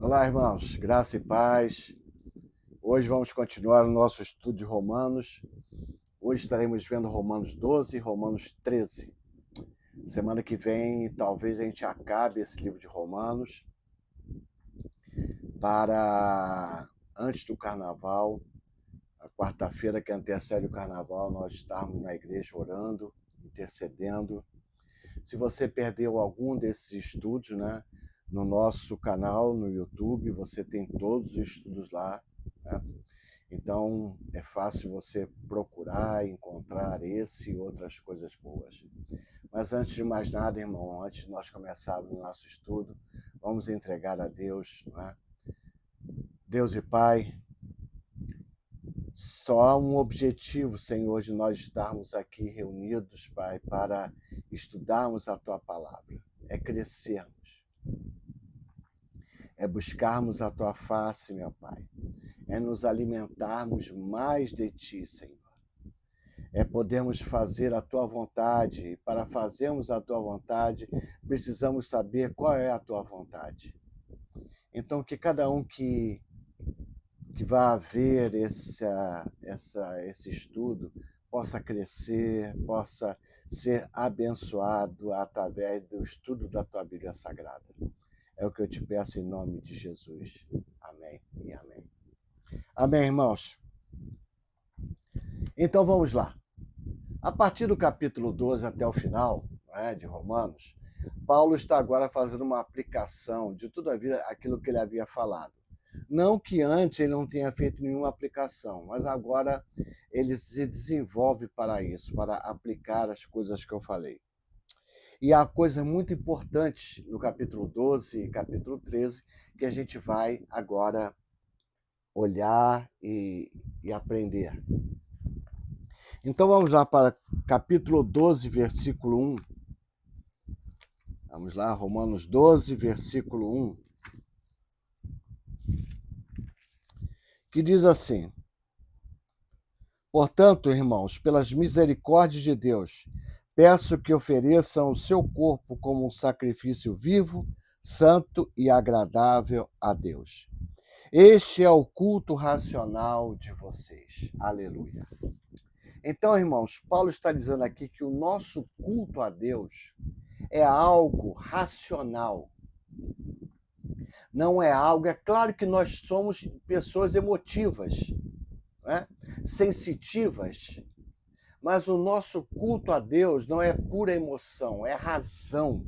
Olá, irmãos, graça e paz. Hoje vamos continuar o nosso estudo de Romanos. Hoje estaremos vendo Romanos 12 e Romanos 13. Semana que vem, talvez a gente acabe esse livro de Romanos para antes do Carnaval, a quarta-feira que antecede o Carnaval, nós estarmos na igreja orando, intercedendo. Se você perdeu algum desses estudos, né, no nosso canal, no YouTube, você tem todos os estudos lá, né? Então, é fácil você procurar, encontrar esse e outras coisas boas. Mas antes de mais nada, irmão, antes de nós começarmos o nosso estudo, vamos entregar a Deus, né? Deus e Pai, só há um objetivo, Senhor, de nós estarmos aqui reunidos, Pai, para estudarmos a Tua palavra. É crescermos, é buscarmos a Tua face, meu Pai, é nos alimentarmos mais de Ti, Senhor. É podermos fazer a Tua vontade. E para fazermos a Tua vontade, precisamos saber qual é a Tua vontade. Então, que cada um que vá ver esse estudo possa crescer, possa ser abençoado através do estudo da Tua Bíblia Sagrada. É o que eu te peço em nome de Jesus. Amém e amém. Amém, irmãos? Então vamos lá. A partir do capítulo 12 até o final, né, de Romanos, Paulo está agora fazendo uma aplicação de tudo aquilo que ele havia falado. Não que antes ele não tenha feito nenhuma aplicação, mas agora ele se desenvolve para isso, para aplicar as coisas que eu falei. E há coisas muito importantes no capítulo 12 e capítulo 13 que a gente vai agora olhar e aprender. Então vamos lá para capítulo 12, versículo 1. Vamos lá, Romanos 12, versículo 1. Que diz assim: Portanto, irmãos, pelas misericórdias de Deus, peço que ofereçam o seu corpo como um sacrifício vivo, santo e agradável a Deus. Este é o culto racional de vocês. Aleluia. Então, irmãos, Paulo está dizendo aqui que o nosso culto a Deus é algo racional. Não é algo... É claro que nós somos pessoas emotivas, né? Sensitivas, mas o nosso culto a Deus não é pura emoção, é razão.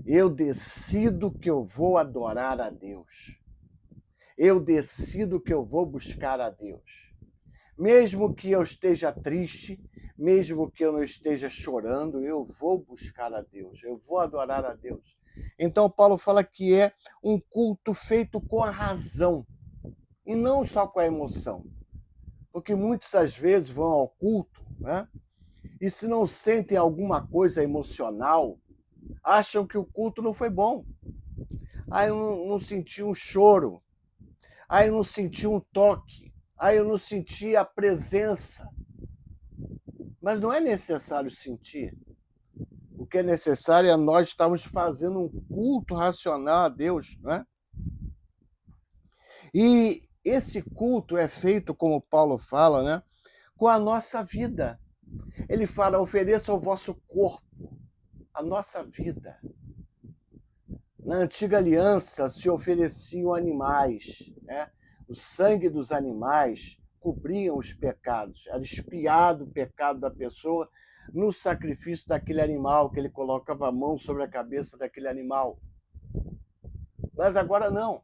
Eu decido que eu vou adorar a Deus. Eu decido que eu vou buscar a Deus. Mesmo que eu esteja triste, mesmo que eu não esteja chorando, eu vou buscar a Deus, eu vou adorar a Deus. Então Paulo fala que é um culto feito com a razão, e não só com a emoção. Porque muitas às vezes vão ao culto, né? E se não sentem alguma coisa emocional, acham que o culto não foi bom. Aí eu não senti um choro, aí eu não senti um toque, aí eu não senti a presença. Mas não é necessário sentir. O que é necessário é nós estarmos fazendo um culto racional a Deus, não é? E esse culto é feito, como Paulo fala, né, com a nossa vida. Ele fala: ofereça o vosso corpo, a nossa vida. Na antiga aliança se ofereciam animais, né? O sangue dos animais cobriam os pecados, era expiado o pecado da pessoa no sacrifício daquele animal, que ele colocava a mão sobre a cabeça daquele animal. Mas agora não.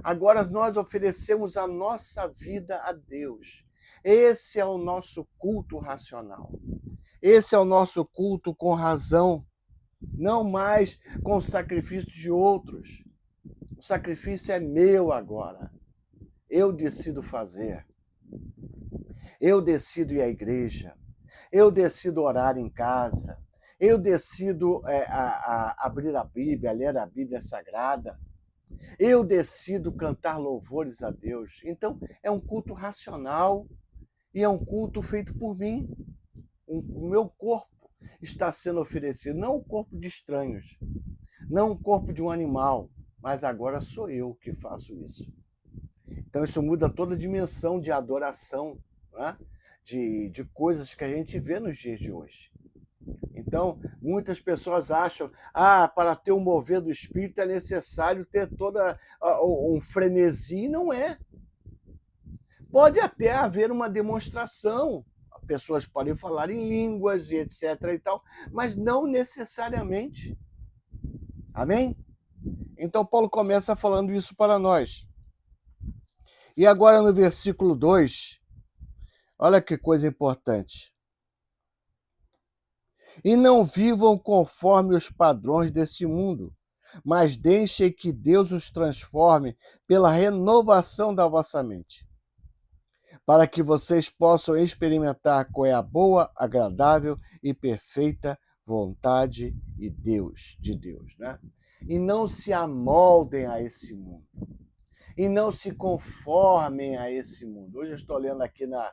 Agora nós oferecemos a nossa vida a Deus. Esse é o nosso culto racional. Esse é o nosso culto com razão, não mais com o sacrifício de outros. O sacrifício é meu agora. Eu decido fazer. Eu decido ir à igreja. Eu decido orar em casa. Eu decido abrir a Bíblia, ler a Bíblia Sagrada. Eu decido cantar louvores a Deus. Então, é um culto racional e é um culto feito por mim. O meu corpo está sendo oferecido, não o corpo de estranhos, não o corpo de um animal, mas agora sou eu que faço isso. Então isso muda toda a dimensão de adoração, né? de coisas que a gente vê nos dias de hoje. Então, muitas pessoas acham, para ter o mover do Espírito é necessário ter toda um frenesi. Não é. Pode até haver uma demonstração, pessoas podem falar em línguas e etc. e tal, mas não necessariamente. Amém? Então, Paulo começa falando isso para nós. E agora no versículo 2, olha que coisa importante. E não vivam conforme os padrões desse mundo, mas deixem que Deus os transforme pela renovação da vossa mente, para que vocês possam experimentar qual é a boa, agradável e perfeita vontade de Deus, né? E não se amoldem a esse mundo, e não se conformem a esse mundo. Hoje eu estou lendo aqui na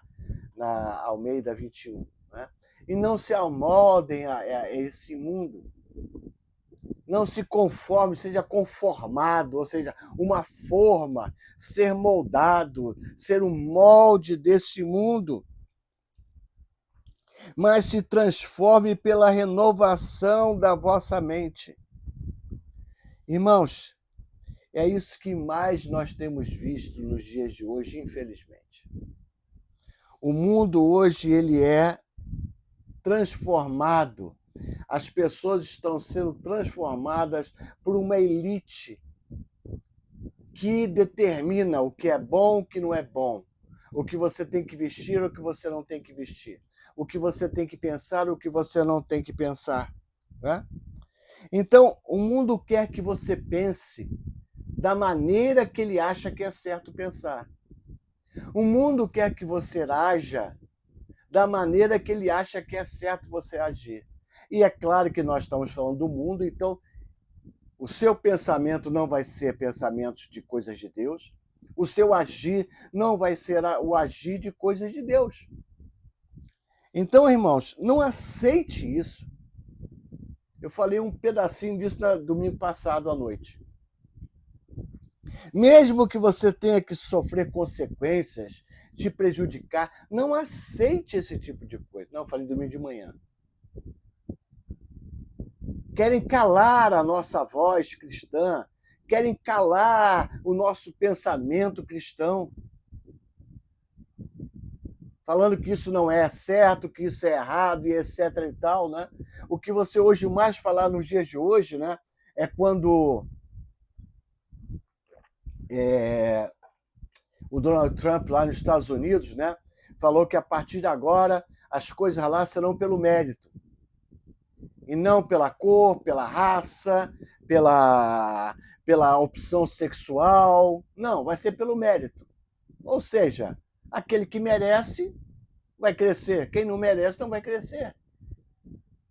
Almeida 21, né? E não se amoldem a esse mundo. Não se conforme, seja conformado, ou seja, uma forma, ser moldado, ser um molde desse mundo. Mas se transforme pela renovação da vossa mente. Irmãos, é isso que mais nós temos visto nos dias de hoje, infelizmente. O mundo hoje ele é transformado. As pessoas estão sendo transformadas por uma elite que determina o que é bom, o que não é bom, o que você tem que vestir, o que você não tem que vestir, o que você tem que pensar, o que você não tem que pensar, né? Então, o mundo quer que você pense da maneira que ele acha que é certo pensar. O mundo quer que você haja da maneira que ele acha que é certo você agir. E é claro que nós estamos falando do mundo, então o seu pensamento não vai ser pensamentos de coisas de Deus, o seu agir não vai ser o agir de coisas de Deus. Então, irmãos, não aceite isso. Eu falei um pedacinho disso no domingo passado à noite. Mesmo que você tenha que sofrer consequências, te prejudicar, não aceite esse tipo de coisa. Não, eu falei domingo de manhã. Querem calar a nossa voz cristã, querem calar o nosso pensamento cristão, falando que isso não é certo, que isso é errado e etc e tal, né? O que você hoje mais falar nos dias de hoje, né, é quando o Donald Trump lá nos Estados Unidos, né, falou que a partir de agora as coisas lá serão pelo mérito e não pela cor, pela raça, pela opção sexual. Não, vai ser pelo mérito. Ou seja, aquele que merece vai crescer, quem não merece não vai crescer.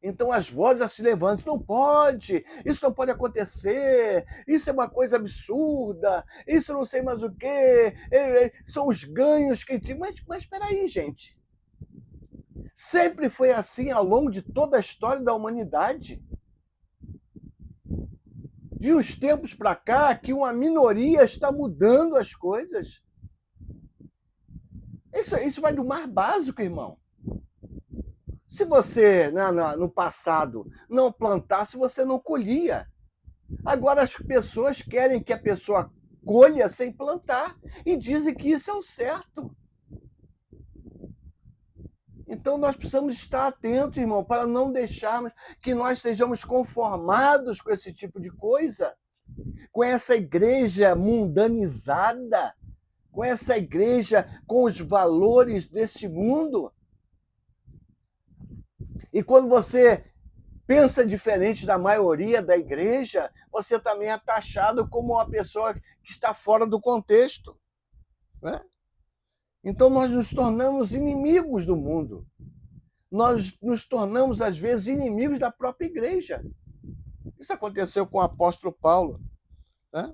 Então as vozes já se levantam, não pode, isso não pode acontecer, isso é uma coisa absurda, isso não sei mais o quê, são os ganhos que tem. Mas espera aí, gente. Sempre foi assim ao longo de toda a história da humanidade. De uns tempos para cá, que uma minoria está mudando as coisas. Isso vai do mais básico, irmão. Se você, no passado, não plantasse, você não colhia. Agora as pessoas querem que a pessoa colha sem plantar e dizem que isso é o certo. Então nós precisamos estar atentos, irmão, para não deixarmos que nós sejamos conformados com esse tipo de coisa, com essa igreja mundanizada, com essa igreja com os valores desse mundo. E quando você pensa diferente da maioria da igreja, você também é taxado como uma pessoa que está fora do contexto, né? Então nós nos tornamos inimigos do mundo. Nós nos tornamos, às vezes, inimigos da própria igreja. Isso aconteceu com o apóstolo Paulo, né?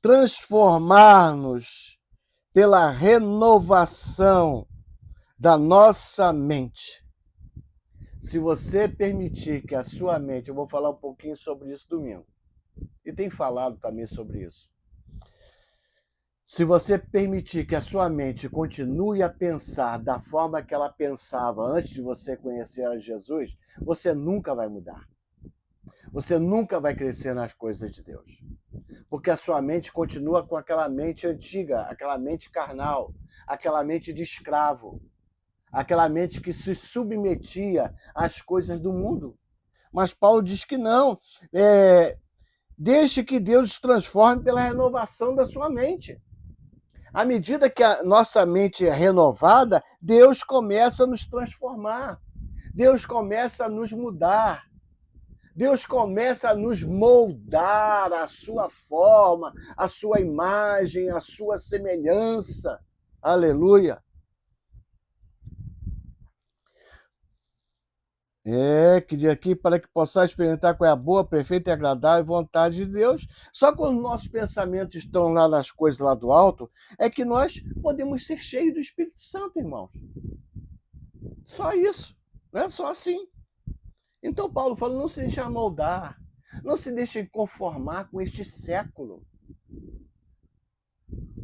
Transformar-nos pela renovação da nossa mente. Se você permitir que a sua mente, eu vou falar um pouquinho sobre isso domingo, e tem falado também sobre isso. Se você permitir que a sua mente continue a pensar da forma que ela pensava antes de você conhecer a Jesus, você nunca vai mudar. Você nunca vai crescer nas coisas de Deus. Porque a sua mente continua com aquela mente antiga, aquela mente carnal, aquela mente de escravo, aquela mente que se submetia às coisas do mundo. Mas Paulo diz que não. Deixe que Deus os transforme pela renovação da sua mente. À medida que a nossa mente é renovada, Deus começa a nos transformar. Deus começa a nos mudar. Deus começa a nos moldar a sua forma, a sua imagem, a sua semelhança. Aleluia! Que de aqui para que possais experimentar qual é a boa, perfeita e agradável vontade de Deus. Só quando nossos pensamentos estão lá nas coisas lá do alto, é que nós podemos ser cheios do Espírito Santo, irmãos. Só isso, né? Só assim. Então Paulo fala, não se deixe moldar, não se deixe conformar com este século.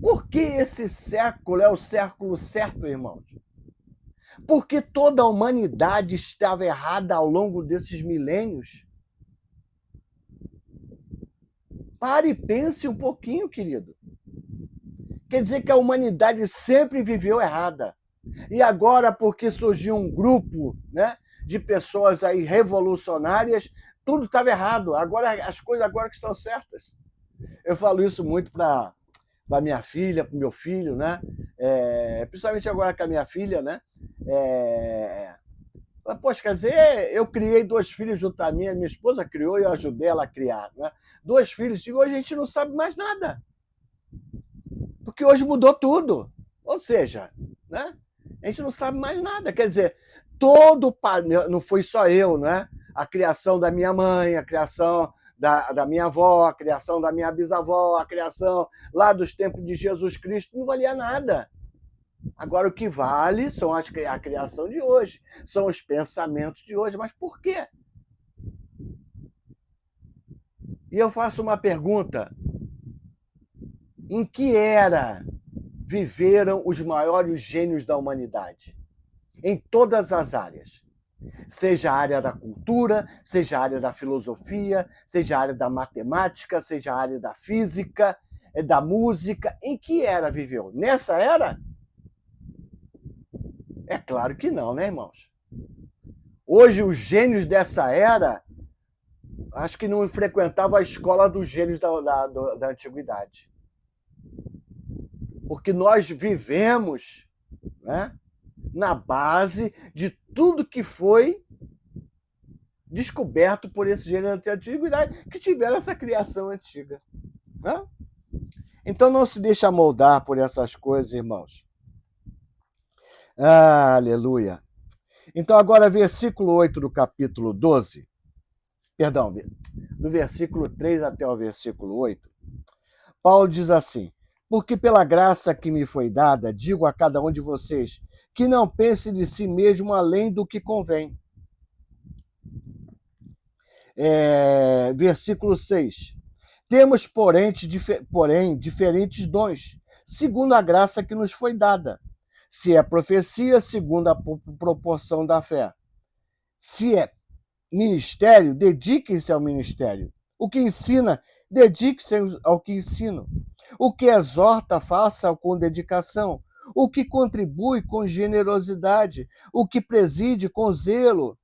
Por que esse século é o século certo, irmãos? Porque toda a humanidade estava errada ao longo desses milênios. Pare e pense um pouquinho, querido. Quer dizer que a humanidade sempre viveu errada. E agora, porque surgiu um grupo, né, de pessoas aí revolucionárias, tudo estava errado. Agora as coisas agora que estão certas. Eu falo isso muito para minha filha, para o meu filho, né? Principalmente agora com a minha filha, né? Poxa, quer dizer, eu criei 2 filhos junto a minha esposa criou e eu ajudei ela a criar, né? 2 filhos, e hoje a gente não sabe mais nada. Porque hoje mudou tudo. Ou seja, né? A gente não sabe mais nada. Quer dizer, não foi só eu, né? A criação da minha mãe, a criação da minha avó, a criação da minha bisavó, a criação lá dos tempos de Jesus Cristo, não valia nada. Agora, o que vale são a criação de hoje, são os pensamentos de hoje. Mas por quê? E eu faço uma pergunta. Em que era viveram os maiores gênios da humanidade? Em todas as áreas. Seja a área da cultura, seja a área da filosofia, seja a área da matemática, seja a área da física, da música. Em que era viveu? Nessa era? É claro que não, né, irmãos? Hoje, os gênios dessa era, acho que não frequentavam a escola dos gênios da antiguidade. Porque nós vivemos, né, na base de tudo que foi descoberto por esse gênio da antiguidade, que tiveram essa criação antiga. Né? Então não se deixa moldar por essas coisas, irmãos. Aleluia. Então agora versículo 8 do capítulo 12, perdão, do versículo 3 até o versículo 8, Paulo diz assim: porque pela graça que me foi dada, digo a cada um de vocês, que não pense de si mesmo além do que convém. Versículo 6. Temos, porém, diferentes dons, segundo a graça que nos foi dada. Se é profecia, segundo a proporção da fé. Se é ministério, dediquem-se ao ministério. O que ensina, dedique-se ao que ensina. O que exorta, faça com dedicação. O que contribui com generosidade. O que preside com zelo.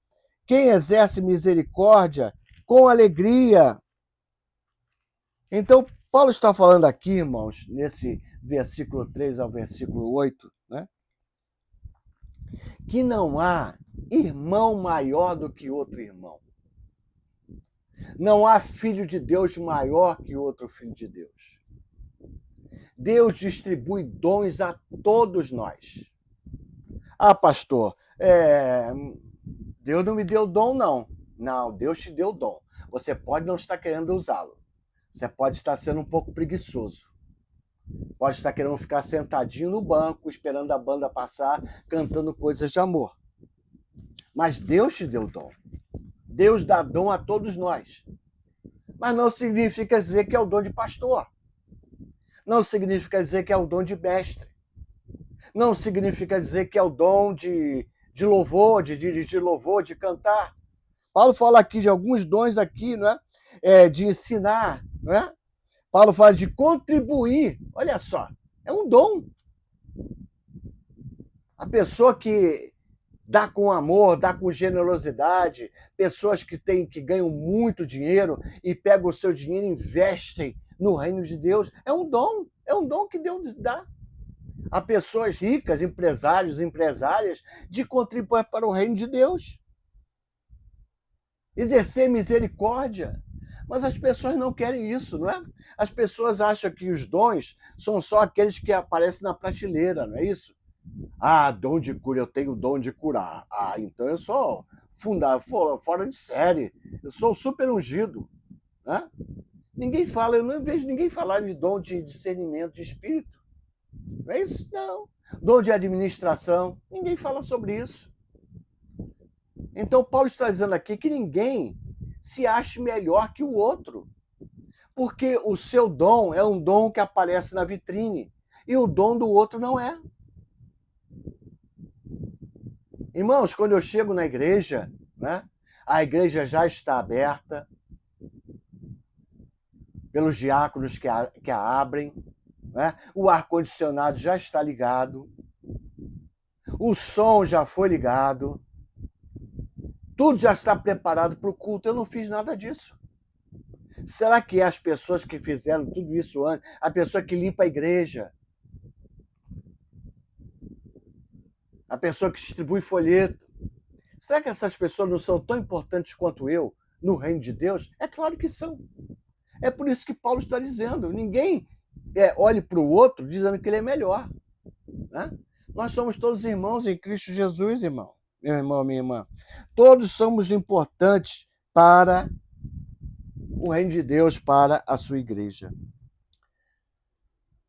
Quem exerce misericórdia com alegria. Então, Paulo está falando aqui, irmãos, nesse versículo 3 ao versículo 8, né, que não há irmão maior do que outro irmão. Não há filho de Deus maior que outro filho de Deus. Deus distribui dons a todos nós. Pastor, Deus não me deu dom, não. Não, Deus te deu dom. Você pode não estar querendo usá-lo. Você pode estar sendo um pouco preguiçoso. Pode estar querendo ficar sentadinho no banco, esperando a banda passar, cantando coisas de amor. Mas Deus te deu dom. Deus dá dom a todos nós. Mas não significa dizer que é o dom de pastor. Não significa dizer que é o dom de mestre. Não significa dizer que é o dom de louvor, de dirigir louvor, de cantar. Paulo fala aqui de alguns dons aqui, não é? De ensinar, não é? Paulo fala de contribuir. Olha só, é um dom. A pessoa que dá com amor, dá com generosidade, pessoas que ganham muito dinheiro e pegam o seu dinheiro e investem no reino de Deus, é um dom que Deus dá a pessoas ricas, empresários, empresárias, de contribuir para o reino de Deus. Exercer misericórdia. Mas as pessoas não querem isso, não é? As pessoas acham que os dons são só aqueles que aparecem na prateleira, não é isso? Ah, dom de cura, eu tenho dom de curar. Ah, então eu sou fora de série. Eu sou super ungido. Né? Ninguém fala, eu não vejo ninguém falar de dom de discernimento de espírito. Não é isso? Não. Dom de administração, ninguém fala sobre isso. Então Paulo está dizendo aqui que ninguém se ache melhor que o outro. Porque o seu dom é um dom que aparece na vitrine e o dom do outro não é. Irmãos, quando eu chego na igreja, né, a igreja já está aberta pelos diáconos que a abrem, né, o ar-condicionado já está ligado, o som já foi ligado, tudo já está preparado para o culto. Eu não fiz nada disso. Será que as pessoas que fizeram tudo isso antes, a pessoa que limpa a igreja, a pessoa que distribui folheto, será que essas pessoas não são tão importantes quanto eu no reino de Deus? É claro que são. É por isso que Paulo está dizendo, ninguém olhe para o outro dizendo que ele é melhor. Né? Nós somos todos irmãos em Cristo Jesus, irmão. Meu irmão, minha irmã. Todos somos importantes para o reino de Deus, para a sua igreja.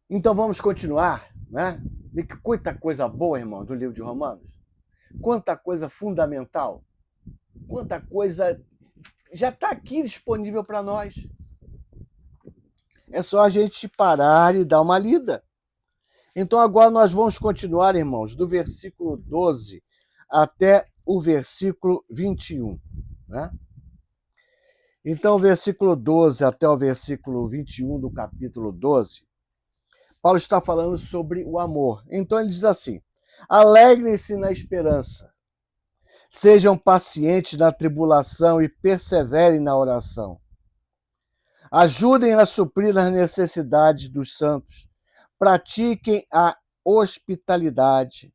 Então vamos continuar, né? E quanta coisa boa, irmão, do livro de Romanos. Quanta coisa fundamental. Quanta coisa já está aqui disponível para nós. É só a gente parar e dar uma lida. Então agora nós vamos continuar, irmãos, do versículo 12 até o versículo 21. Né? Então, versículo 12 até o versículo 21 do capítulo 12, Paulo está falando sobre o amor. Então ele diz assim: alegrem-se na esperança, sejam pacientes na tribulação e perseverem na oração. Ajudem a suprir as necessidades dos santos, pratiquem a hospitalidade.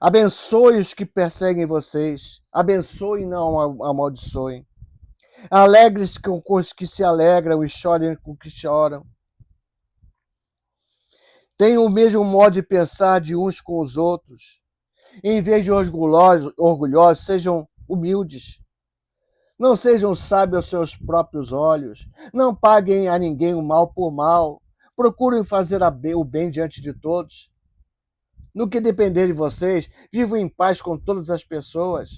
Abençoe os que perseguem vocês, abençoe e não amaldiçoem. Alegre-se com os que se alegram e chorem com os que choram. Tenham o mesmo modo de pensar de uns com os outros. Em vez de orgulhosos, sejam humildes. Não sejam sábios aos seus próprios olhos. Não paguem a ninguém o mal por mal. Procurem fazer o bem diante de todos. No que depender de vocês, vivam em paz com todas as pessoas.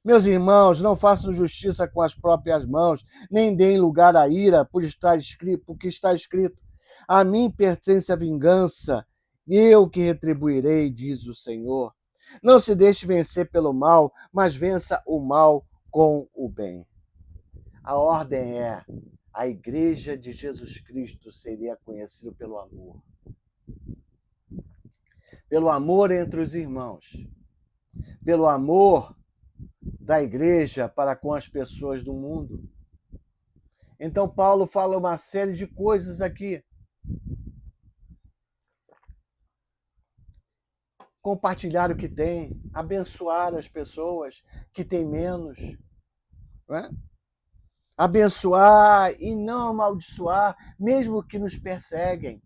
Meus irmãos, não façam justiça com as próprias mãos, nem deem lugar à ira, porque está escrito: a mim pertence a vingança, eu que retribuirei, diz o Senhor. Não se deixe vencer pelo mal, mas vença o mal com o bem. A ordem é: a igreja de Jesus Cristo seria conhecida pelo amor. Pelo amor entre os irmãos. Pelo amor da igreja para com as pessoas do mundo. Então Paulo fala uma série de coisas aqui. Compartilhar o que tem, abençoar as pessoas que têm menos, né? Abençoar e não amaldiçoar, mesmo que nos perseguem.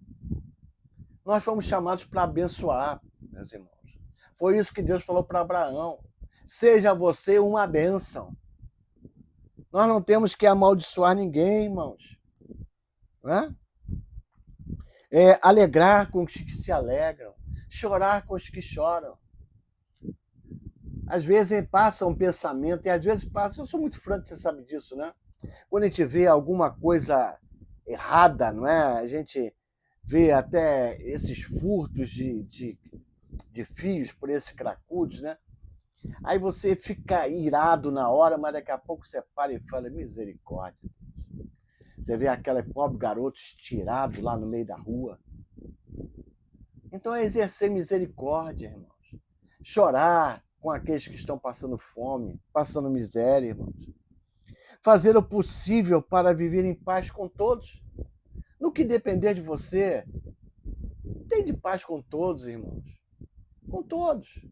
Nós fomos chamados para abençoar, meus irmãos. Foi isso que Deus falou para Abraão. Seja você uma bênção. Nós não temos que amaldiçoar ninguém, irmãos. Né? Alegrar com os que se alegram. Chorar com os que choram. Às vezes passa um pensamento, e às vezes passa, eu sou muito franco, você sabe disso, né? Quando a gente vê alguma coisa errada, não é? A gente vê até esses furtos de fios por esses cracudos, né? Aí você fica irado na hora, mas daqui a pouco você para e fala, misericórdia. Você vê aquele pobre garoto estirado lá no meio da rua. Então é exercer misericórdia, irmãos. Chorar com aqueles que estão passando fome, passando miséria, irmãos. Fazer o possível para viver em paz com todos. No que depender de você, tem de paz com todos, irmãos. Com todos.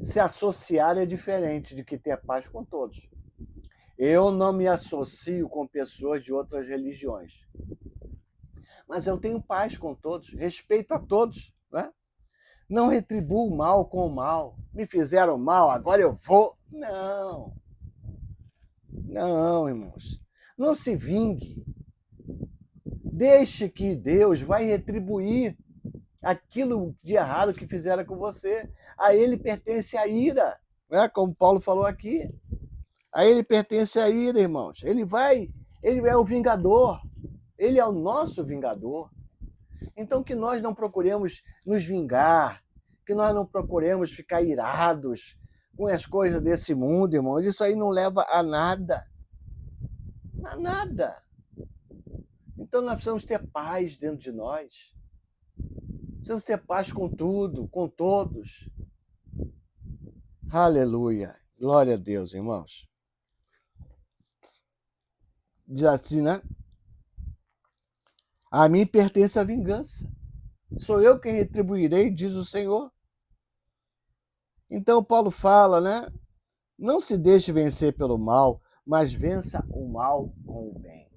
Se associar é diferente de que ter paz com todos. Eu não me associo com pessoas de outras religiões. Mas eu tenho paz com todos, respeito a todos, né? Não retribuo o mal com o mal. Me fizeram mal, agora eu vou. Não. Não, irmãos. Não se vingue. Deixe que Deus vai retribuir aquilo de errado que fizeram com você. A ele pertence a ira, né? Como Paulo falou aqui. A ele pertence a ira, irmãos. Ele é o vingador. Ele é o nosso vingador. Então que nós não procuremos nos vingar, que nós não procuremos ficar irados com as coisas desse mundo, irmãos. Isso aí não leva a nada. A nada. Então nós precisamos ter paz dentro de nós. Precisamos ter paz com tudo, com todos. Aleluia. Glória a Deus, irmãos. Diz assim, né? A mim pertence a vingança. Sou eu quem retribuirei, diz o Senhor. Então Paulo fala, né? Não se deixe vencer pelo mal, mas vença o mal com o bem.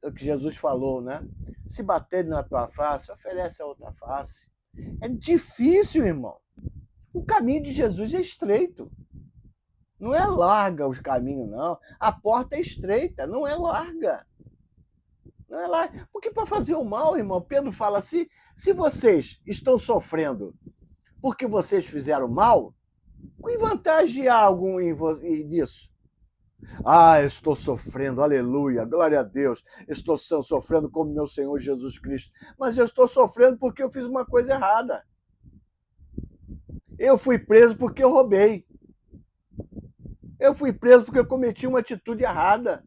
É o que Jesus falou, né? Se baterem na tua face, oferece a outra face. É difícil, irmão. O caminho de Jesus é estreito. Não é larga o caminho, não. A porta é estreita, não é larga. Não é larga. Porque para fazer o mal, irmão, Pedro fala assim, se vocês estão sofrendo porque vocês fizeram mal, que vantagem há algum nisso? Ah, eu estou sofrendo, aleluia, glória a Deus. Estou sofrendo como meu Senhor Jesus Cristo. Mas eu estou sofrendo porque eu fiz uma coisa errada. Eu fui preso porque eu roubei. Eu fui preso porque eu cometi uma atitude errada.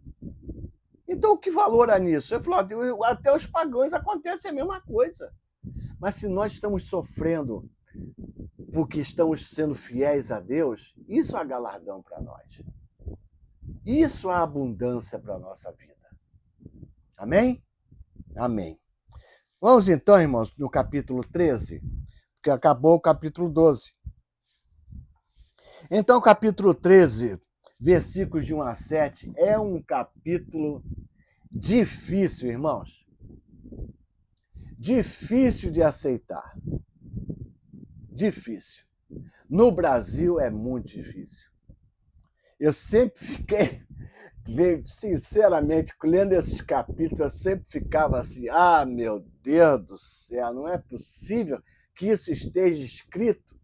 Então, o que valor há nisso? Eu falo, até os pagãos acontece a mesma coisa. Mas se nós estamos sofrendo porque estamos sendo fiéis a Deus, isso é galardão para nós. Isso é abundância para a nossa vida. Amém? Amém. Vamos então, irmãos, no capítulo 13, porque acabou o capítulo 12. Então, o capítulo 13, versículos de 1 a 7, é um capítulo difícil, irmãos. Difícil de aceitar. Difícil. No Brasil é muito difícil. Eu sempre fiquei, sinceramente, lendo esses capítulos, eu sempre ficava assim, ah, meu Deus do céu, não é possível que isso esteja escrito.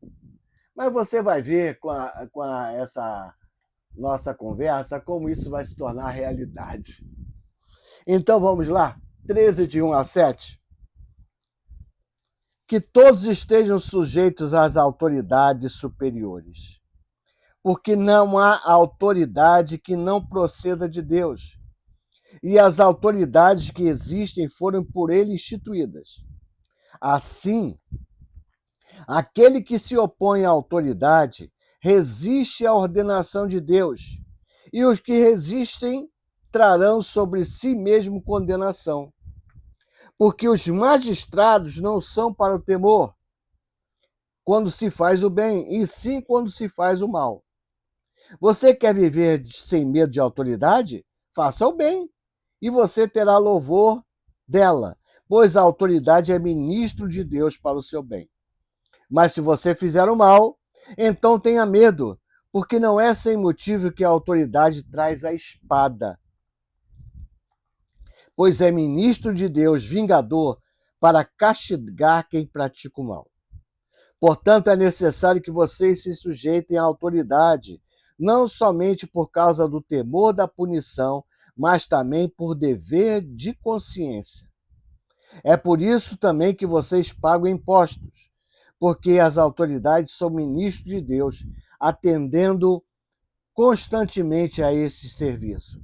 Mas você vai ver com essa nossa conversa como isso vai se tornar realidade. Então vamos lá, 13 de 1 a 7. Que todos estejam sujeitos às autoridades superiores, porque não há autoridade que não proceda de Deus, e as autoridades que existem foram por ele instituídas. Assim, aquele que se opõe à autoridade resiste à ordenação de Deus, e os que resistem trarão sobre si mesmo condenação. Porque os magistrados não são para o temor quando se faz o bem, e sim quando se faz o mal. Você quer viver sem medo de autoridade? Faça o bem, e você terá louvor dela, pois a autoridade é ministro de Deus para o seu bem. Mas se você fizer o mal, então tenha medo, porque não é sem motivo que a autoridade traz a espada, pois é ministro de Deus, vingador, para castigar quem pratica o mal. Portanto, é necessário que vocês se sujeitem à autoridade, não somente por causa do temor da punição, mas também por dever de consciência. É por isso também que vocês pagam impostos, porque as autoridades são ministros de Deus, atendendo constantemente a esse serviço.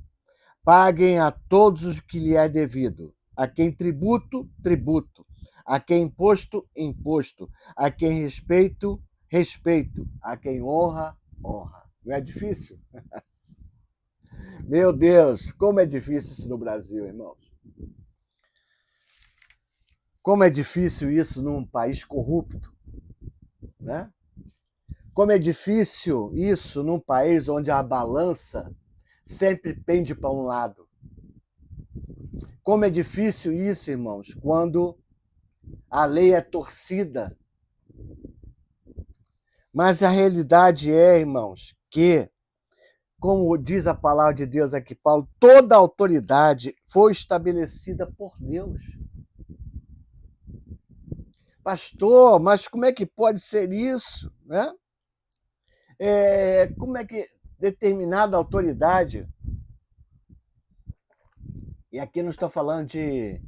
Paguem a todos o que lhe é devido. A quem tributo, tributo. A quem imposto, imposto. A quem respeito, respeito. A quem honra, honra. Não é difícil? Meu Deus, como é difícil isso no Brasil, irmãos. Como é difícil isso num país corrupto, né? Como é difícil isso num país onde a balança sempre pende para um lado. Como é difícil isso, irmãos, quando a lei é torcida. Mas a realidade é, irmãos, que, como diz a palavra de Deus aqui, Paulo, toda a autoridade foi estabelecida por Deus. Pastor, mas como é que pode ser isso, né? Como é que determinada autoridade, e aqui não estou falando de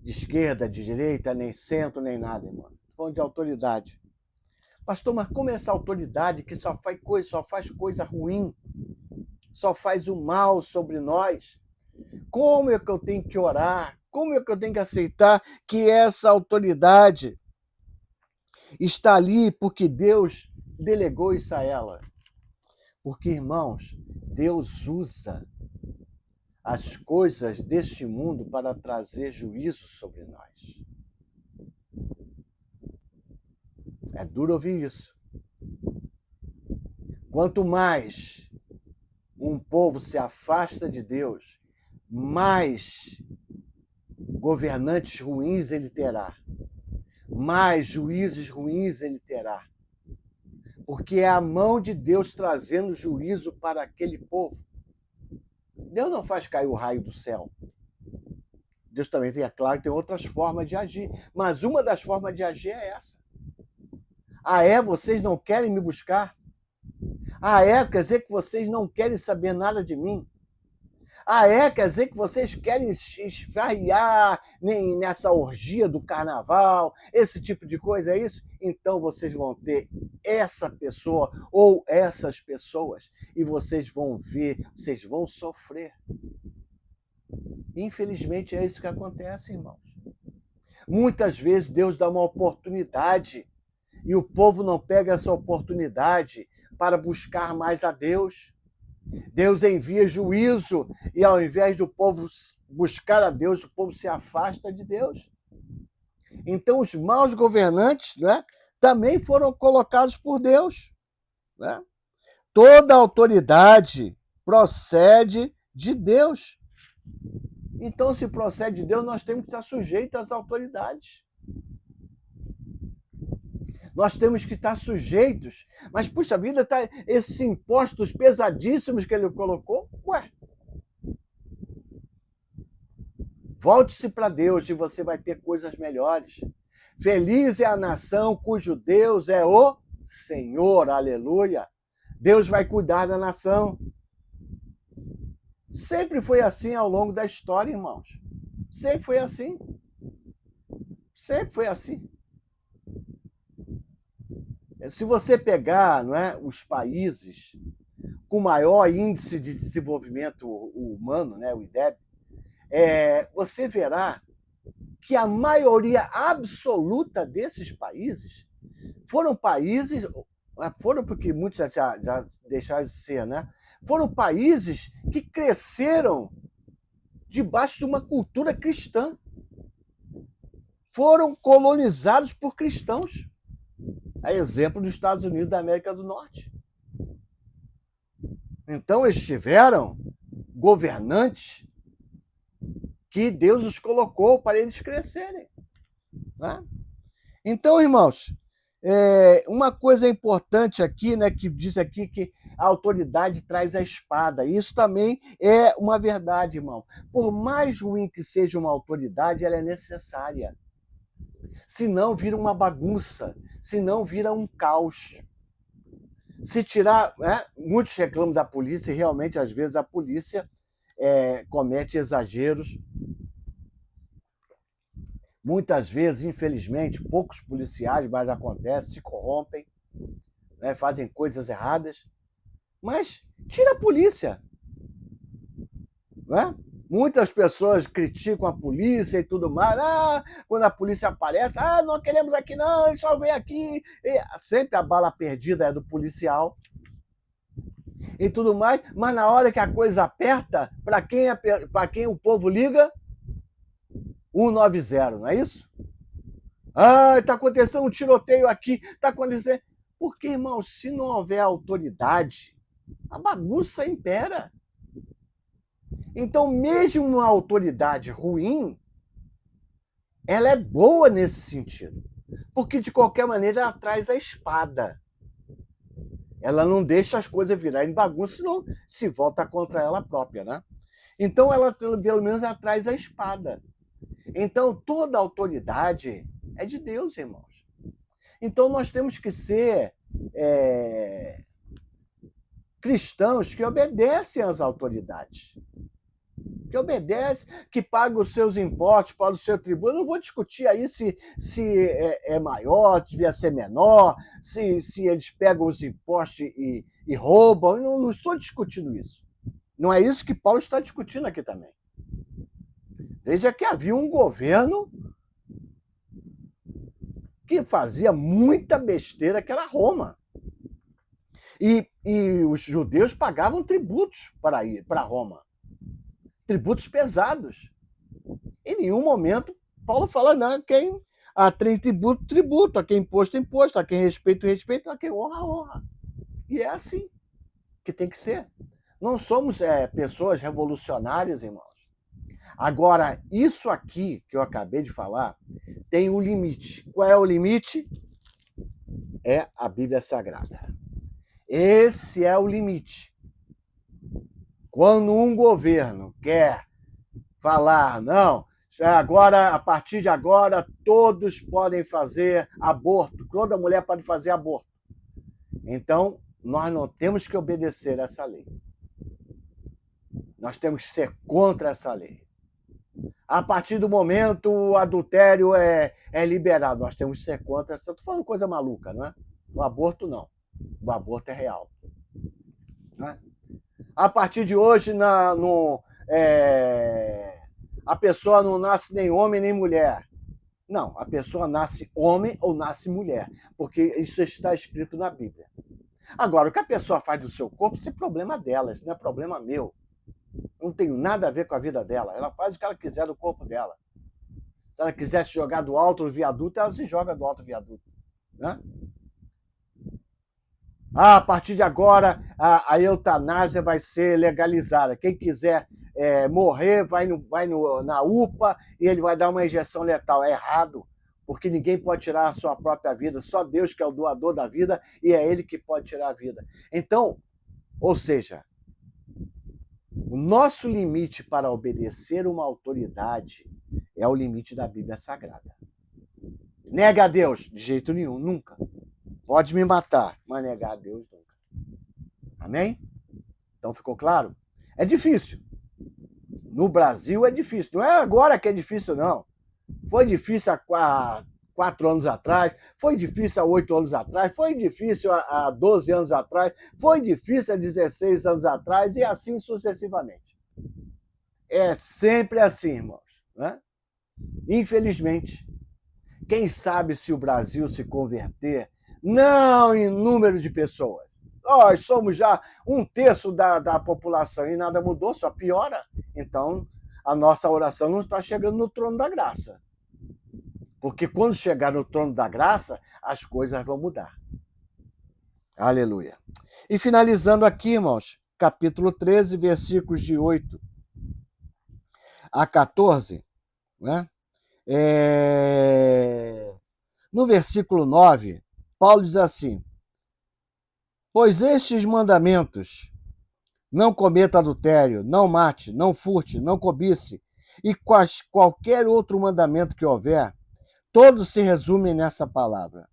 esquerda, de direita, nem centro, nem nada, irmão. Estou falando de autoridade. Pastor, mas como é essa autoridade que só faz coisa ruim, só faz o mal sobre nós? Como é que eu tenho que orar? Como é que eu tenho que aceitar que essa autoridade está ali porque Deus delegou isso a ela? Porque, irmãos, Deus usa as coisas deste mundo para trazer juízo sobre nós. É duro ouvir isso. Quanto mais um povo se afasta de Deus, mais governantes ruins ele terá, mais juízes ruins ele terá. Porque é a mão de Deus trazendo juízo para aquele povo. Deus não faz cair o raio do céu. Deus também tem, é claro, tem outras formas de agir, mas uma das formas de agir é essa. Ah, é? Vocês não querem me buscar? Ah, é? Quer dizer que vocês não querem saber nada de mim? Ah, é? Quer dizer que vocês querem esfarriar nessa orgia do carnaval, esse tipo de coisa, é isso? Então vocês vão ter essa pessoa ou essas pessoas e vocês vão ver, vocês vão sofrer. Infelizmente é isso que acontece, irmãos. Muitas vezes Deus dá uma oportunidade e o povo não pega essa oportunidade para buscar mais a Deus. Deus envia juízo e ao invés do povo buscar a Deus, o povo se afasta de Deus. Então os maus governantes, né, também foram colocados por Deus. Né? Toda autoridade procede de Deus. Então, se procede de Deus, nós temos que estar sujeitos às autoridades. Nós temos que estar sujeitos. Mas, puxa vida, tá esses impostos pesadíssimos que ele colocou. Ué. Volte-se para Deus e você vai ter coisas melhores. Feliz é a nação cujo Deus é o Senhor. Aleluia. Deus vai cuidar da nação. Sempre foi assim ao longo da história, irmãos. Sempre foi assim. Sempre foi assim. Se você pegar, não é, os países com maior índice de desenvolvimento humano, né, o IDEB, você verá que a maioria absoluta desses países foram porque muitos já deixaram de ser, né? Foram países que cresceram debaixo de uma cultura cristã. Foram colonizados por cristãos. É exemplo dos Estados Unidos da América do Norte. Então, eles tiveram governantes que Deus os colocou para eles crescerem. Né? Então, irmãos, uma coisa importante aqui, né, que diz aqui que a autoridade traz a espada. Isso também é uma verdade, irmão. Por mais ruim que seja uma autoridade, ela é necessária. Senão vira uma bagunça, senão vira um caos. Se tirar, muitos reclamam da polícia e realmente às vezes a polícia comete exageros. Muitas vezes, infelizmente, poucos policiais, mas acontece, se corrompem, né, fazem coisas erradas. Mas tira a polícia. Né? Muitas pessoas criticam a polícia e tudo mais. Quando a polícia aparece, não queremos aqui não, ele só vem aqui. E sempre a bala perdida é do policial e tudo mais. Mas na hora que a coisa aperta, para quem o povo liga? 190, não é isso? Está acontecendo um tiroteio aqui, está acontecendo. Porque, irmão, se não houver autoridade, a bagunça impera. Então, mesmo uma autoridade ruim, ela é boa nesse sentido. Porque, de qualquer maneira, ela traz a espada. Ela não deixa as coisas virarem bagunça, senão se volta contra ela própria, né? Então, ela, pelo menos, ela traz a espada. Então, toda autoridade é de Deus, irmãos. Então, nós temos que ser cristãos que obedecem às autoridades. Que obedece, que paga os seus impostos, paga o seu tributo. Eu não vou discutir aí se é maior, devia ser menor, se eles pegam os impostos e roubam. Eu não estou discutindo isso. Não é isso que Paulo está discutindo aqui também. Veja que havia um governo que fazia muita besteira, que era Roma. E os judeus pagavam tributos para ir para Roma. Tributos pesados. Em nenhum momento Paulo fala, não, quem tem tributo, tributo, a quem imposto, imposto, a quem respeito, respeito, a quem honra, honra. E é assim que tem que ser. Não somos pessoas revolucionárias, irmãos. Agora, isso aqui que eu acabei de falar tem um limite. Qual é o limite? É a Bíblia Sagrada. Esse é o limite. Quando um governo quer falar, não, agora, a partir de agora, todos podem fazer aborto, toda mulher pode fazer aborto. Então, nós não temos que obedecer essa lei. Nós temos que ser contra essa lei. A partir do momento o adultério é liberado, nós temos que ser contra. Estou falando coisa maluca, não é? O aborto não. O aborto é real. Não é? A partir de hoje, a pessoa não nasce nem homem nem mulher. Não, a pessoa nasce homem ou nasce mulher, porque isso está escrito na Bíblia. Agora, o que a pessoa faz do seu corpo, isso é problema dela, isso não é problema meu. Não tem nada a ver com a vida dela. Ela faz o que ela quiser do corpo dela. Se ela quiser se jogar do alto do viaduto, ela se joga do alto do viaduto. Né? A partir de agora, a eutanásia vai ser legalizada. Quem quiser morrer, vai na UPA e ele vai dar uma injeção letal. É errado, porque ninguém pode tirar a sua própria vida. Só Deus que é o doador da vida e é Ele que pode tirar a vida. Então, ou seja, o nosso limite para obedecer uma autoridade é o limite da Bíblia Sagrada. Nega a Deus? De jeito nenhum, nunca. Pode me matar, mas negar a Deus nunca. Amém? Então ficou claro? É difícil. No Brasil é difícil. Não é agora que é difícil, não. Foi difícil há 4 anos atrás, foi difícil há 8 anos atrás, foi difícil há 12 anos atrás, foi difícil há 16 anos atrás e assim sucessivamente. É sempre assim, irmãos. Né? Infelizmente. Quem sabe se o Brasil se converter, não em número de pessoas. Nós somos já 1/3 da população e nada mudou, só piora. Então, a nossa oração não está chegando no trono da graça. Porque quando chegar no trono da graça, as coisas vão mudar. Aleluia. E finalizando aqui, irmãos, capítulo 13, versículos de 8 a 14, né? No versículo 9, Paulo diz assim: pois estes mandamentos, não cometa adultério, não mate, não furte, não cobice, e qualquer outro mandamento que houver, todos se resumem nessa palavra: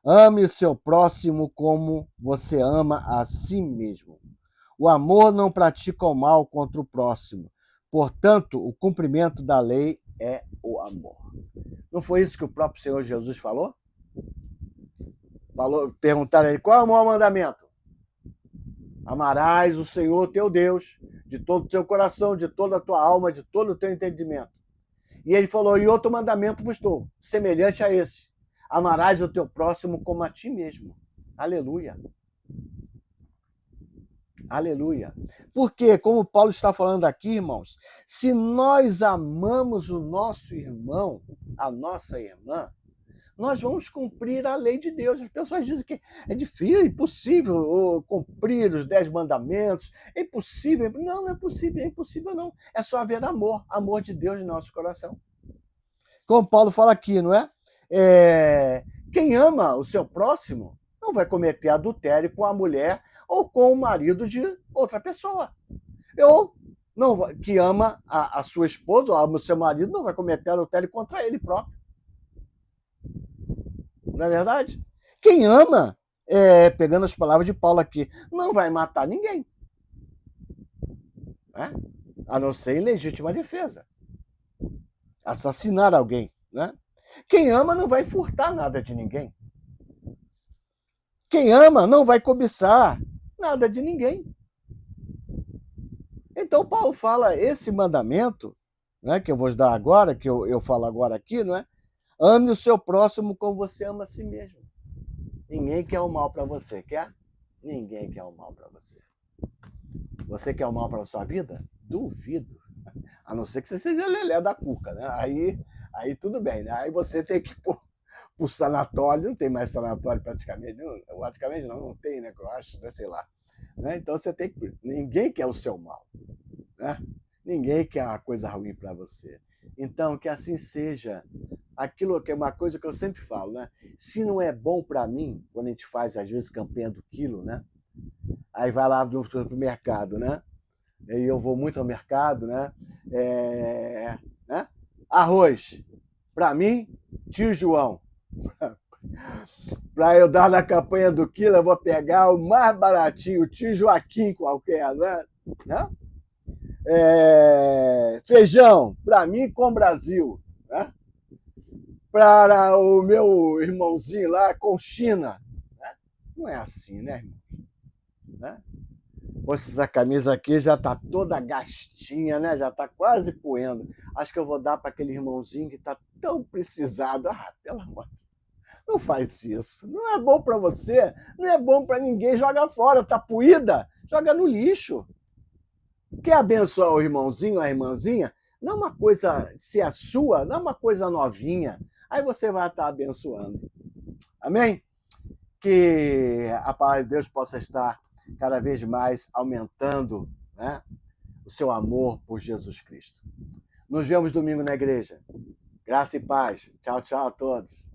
Ame o seu próximo como você ama a si mesmo. O amor não pratica o mal contra o próximo. Portanto, o cumprimento da lei é o amor. Não foi isso que o próprio Senhor Jesus falou? Perguntaram aí, qual é o maior mandamento? Amarás o Senhor teu Deus de todo o teu coração, de toda a tua alma, de todo o teu entendimento. E ele falou, e outro mandamento vos dou, semelhante a esse. Amarás o teu próximo como a ti mesmo. Aleluia. Aleluia. Porque, como Paulo está falando aqui, irmãos, se nós amamos o nosso irmão, a nossa irmã, nós vamos cumprir a lei de Deus. As pessoas dizem que é difícil, é impossível cumprir os 10 mandamentos, é impossível. Não, não é possível, é impossível não. É só haver amor, amor de Deus em nosso coração. Como Paulo fala aqui, não é? Quem ama o seu próximo não vai cometer adultério com a mulher ou com o marido de outra pessoa. Ou não, que ama a sua esposa ou ama o seu marido não vai cometer adultério contra ele próprio. Não é verdade? Quem ama, pegando as palavras de Paulo aqui, não vai matar ninguém. Né? A não ser em legítima defesa. Assassinar alguém. Né? Quem ama não vai furtar nada de ninguém. Quem ama não vai cobiçar nada de ninguém. Então Paulo fala esse mandamento, né, que eu vou dar agora, que eu falo agora aqui, não é? Ame o seu próximo como você ama a si mesmo. Ninguém quer o mal para você, quer? Ninguém quer o mal para você. Você quer o mal para a sua vida? Duvido. A não ser que você seja lelé da cuca, né? Aí tudo bem, né? Aí você tem que ir pro sanatório, não tem mais sanatório praticamente não tem, né? Eu acho, né? Sei lá. Né? Então você tem que. Ninguém quer o seu mal. Né? Ninguém quer uma coisa ruim para você. Então, que assim seja. Aquilo que é uma coisa que eu sempre falo, né? Se não é bom para mim, quando a gente faz, às vezes, campanha do quilo, né? Aí vai lá pro mercado, né? E eu vou muito ao mercado, né? Né? Arroz. Para mim, tio João. Para eu dar na campanha do quilo, eu vou pegar o mais baratinho, o tio Joaquim qualquer, né? Feijão, para mim, com Brasil. Né? Para o meu irmãozinho lá, com China. Né? Não é assim, né, irmão? Né? Poxa, essa camisa aqui já está toda gastinha, né? Já está quase poendo. Acho que eu vou dar para aquele irmãozinho que está tão precisado. Pelo amor de Deus. Não faz isso. Não é bom para você, não é bom para ninguém. Joga fora, está poída, joga no lixo. Quer abençoar o irmãozinho, a irmãzinha? Não é uma coisa, se é sua, não é uma coisa novinha. Aí você vai estar abençoando. Amém? Que a palavra de Deus possa estar cada vez mais aumentando, né, o seu amor por Jesus Cristo. Nos vemos domingo na igreja. Graça e paz. Tchau, tchau a todos.